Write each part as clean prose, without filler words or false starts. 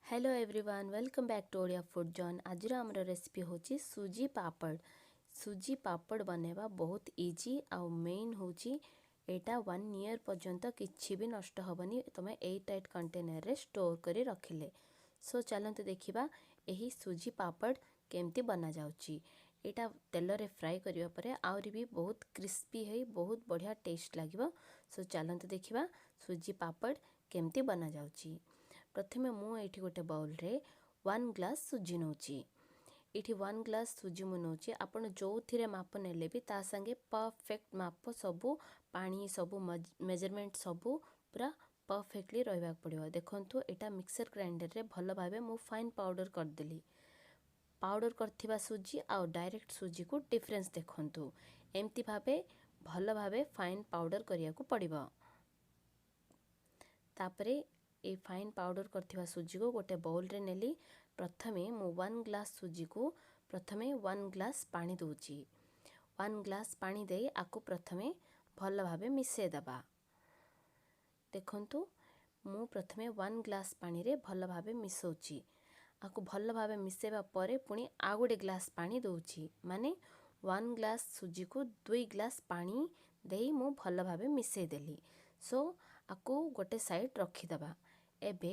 Hello everyone welcome back to Odia food zone. आज आमर recipe होची सुजी पापड़। सुजी पापड़ बनेबा बहुत इजी आउ मेन होची एटा 1 ईयर पर्यंत किछि भी नष्ट होबनी तमे एई टाइट कंटेनर रे स्टोर करी रखिले। सो चलंतु देखिबा एही सुजी पापड़ केमती बना जाउची। एटा तेल रे फ्राई करिवा परे आउरी भी बहुत क्रिस्पी है, बहुत बढ़िया टेस्ट लागिबो। सो चलंतु देखिबा सुजी पापड़ केमती बना जाउची। प्रथमे मु एठी गोटे बाउल रे 1 ग्लास सुजी नौची। एठी 1 ग्लास सुजी मु नौची। आपण जो थिरे माप नेले भी ता संगे परफेक्ट माप सबू पानी सबू मेजरमेंट सबू पूरा परफेक्टली रहबा पड़िबो। देखंतु एटा मिक्सर ग्राइंडर रे भलो भाबे मु फाइन पाउडर कर देली। पाउडर करथिबा सुजी आ डायरेक्ट सुजी को डिफरेंस देखंतु। एमती भाबे भलो भाबे फाइन पाउडर करिया को पड़िबो। तापरे ए फाइन पाउडर करथिबा सुजी को गोटे बाउल रे नेली। प्रथमे मु 1 ग्लास सुजी को प्रथमे 1 ग्लास पानी दोची। 1 ग्लास पानी दे आको प्रथमे भल भाबे मिसे दबा। देखंतु मु प्रथमे 1 ग्लास पानी रे भल भाबे मिसौची। आको भल भाबे मिसेबा परे पुनी आ गोटे ग्लास पानी दोची। माने 1 ग्लास सुजी को 2 ग्लास पानी देई मु भल भाबे मिसे देली। सो आको गोटे साइड रखी दबा। एबे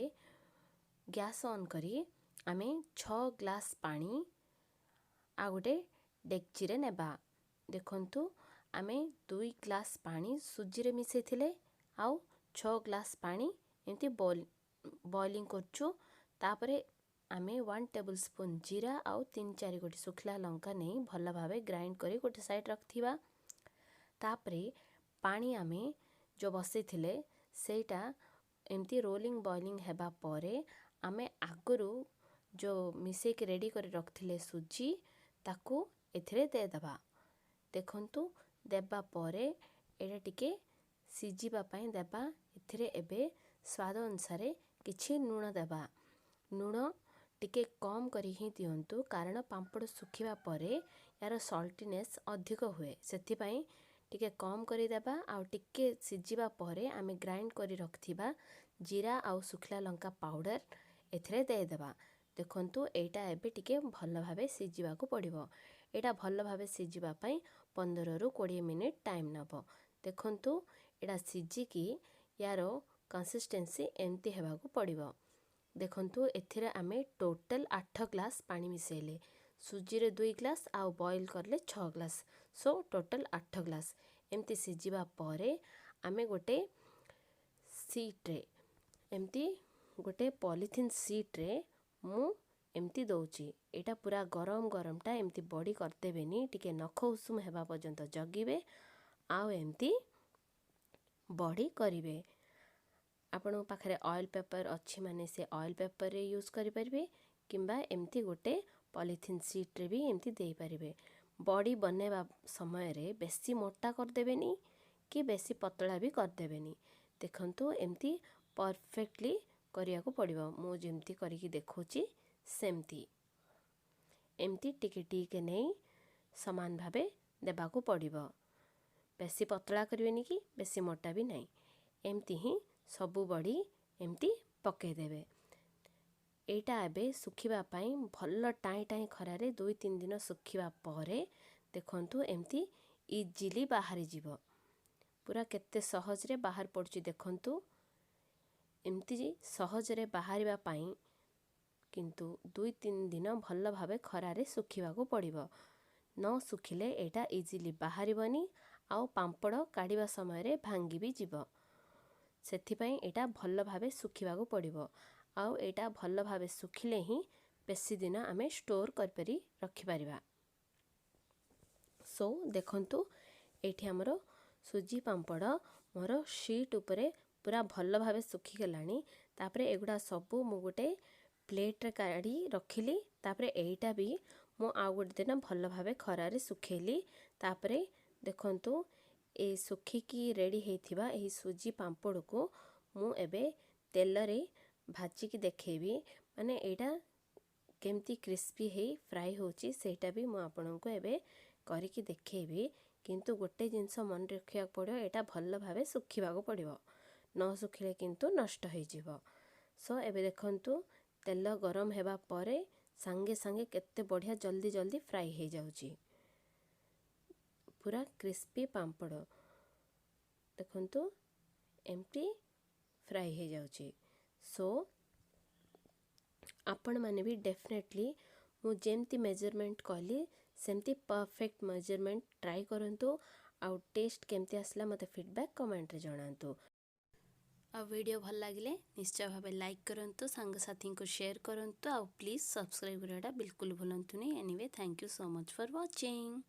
गैस ऑन करी आमे 6 ग्लास पानी आ गोटे डेक्ची रे नेबा। देखंतु आमे 2 ग्लास पानी सुजी रे मिसे थिले आउ 6 ग्लास पानी एमती बॉइलिंग करछु। तापरे आमे 1 टेबल स्पून जीरा आउ 3-4 गोटी सुखला लंका नहीं भल भाबे ग्राइंड करी गोटे साइड रखथिबा। तापरे पानी आमे जो बसे थिले सेटा एमती रोलिंग बॉइलिंग हेबा परे आमे आगरू जो मिसे के रेडी कर रखथिले सुजी ताकू एथिरे दे दबा। देखंतु देबा परे एटा टिके सिजिबा पई देबा। एथिरे एबे स्वाद अनुसार किछि नुण देबा। नुण टिके कम करी ही दियंतु कारण पांपड़ सुखिबा परे यार सॉल्टीनेस अधिक हुए। सेथि पई टिके कम करी देबा। आ टिके सिजिबा परे आमे ग्राइंड करी रखथिबा जीरा आउ सुखला लंका पाउडर एथिरे दे देबा। देखंतु एटा एबे टिके भल भाबे सिजिबा को पड़िबो। एटा भल भाबे सिजिबा पई 15 रु 20 मिनिट टाइम नबो। देखंतु एटा सिजि की यारो कंसिस्टेंसी एमती हेबा को पड़िबो। देखंतु एथिरे आमे टोटल 8 ग्लास पानी मिसेले। सुजी रे 2 ग्लास आउ बॉईल करले 6 ग्लास। सो टोटल 8 ग्लास एमती सिजिबा परे आमे गोटे सीट रे एमती गोटे पॉलिथिन सीट रे मु एमती दौची। एटा पूरा गरम गरम टा एमती बॉडी करते बेनी टिके नख उषुम हेबा पर्यंत जगिबे आउ एमती बॉडी करिवे। आपण पाखरे ऑयल पेपर अच्छी माने से ऑयल पेपर रे यूज करि परिबे किंबा एमती गोटे पॉलिथिन सीट रे भी एमती देई परिबे। बॉडी बनेबा समय रे बेसी मोटा कर देबेनी कि बेसी पतला भी कर देबेनी। देखंतु एमती परफेक्टली करिया को पड़िबो। मु जेमती करिकी देखौची सेमती एमती टिके टिके नहीं समान भाबे देबा को पड़िबो। बेसी पतला करिवेनी कि बेसी मोटा भी नहीं। एमती ही सबु बॉडी एमती पके देबे। एटा एबे सुखिबा पई भल्ल टाई टाई खरा रे 2-3 दिन सुखिबा परे देखंतु एमती इजीली बाहरी जीवो। पूरा केते सहज रे बाहर पड़ची। देखंतु एमती सहज रे बाहरिबा पई किंतु 2-3 दिन भल्ल भाबे खरा रे सुखिबा को पड़िबो। न सुखिले एटा इजीली बाहरिबनी आउ पांपड़ काढ़िबा समय रे भांगी भी जीवो। सेथि पई एटा भल्ल भाबे सुखिबा को पड़िबो। आउ एटा भल्ल भाबे सुखिले ही बेसी दिन आमे स्टोर कर परी रखि परिबा। सो देखंतु एठी हमरो सुजी पांपड़ मोर शीट उपरे पूरा भल्ल भाबे सुखी गलानी। तापरे एगुडा सबू मु गोटे प्लेट रे काढ़ी रखिली। तापरे एटा भी मु आ गोटे दिन भल्ल भाबे खरा रे सुखेली। तापरे देखंतु ए सुखी की रेडी हेथिबा एही सुजी पांपड़ को मु एबे तेल रे भाजी की देखेबी। माने एटा केमती क्रिस्पी हे फ्राई होची सेटा भी मु आपन को एबे करिकी देखेबी। किंतु गोटे जिंस मन रखिया पड़ो एटा भल्ल भाबे सुखिबा को पड़िबो। न सुखिले किंतु नष्ट हो जीवो। सो एबे देखंतु तेल गरम हेबा परे सांगे सांगे केते बढ़िया जल्दी जल्दी फ्राई हो जाउची पूरा क्रिस्पी पांपड़ देखंतु एमती फ्राई हो जाउची। सो आपण माने भी डेफिनेटली मु जेमती मेजरमेंट कहली सेमती परफेक्ट मेजरमेंट ट्राई करंतु आउ टेस्ट केमती आसला मते फीडबैक कमेंट रे जणांतु। आ वीडियो भल लागिले निश्चय भावे लाइक करंतु सांग साथी को शेयर करंतु आ प्लीज सब्सक्राइब करटा बिल्कुल भूलंतुनी। Anyway thank you so much for watching.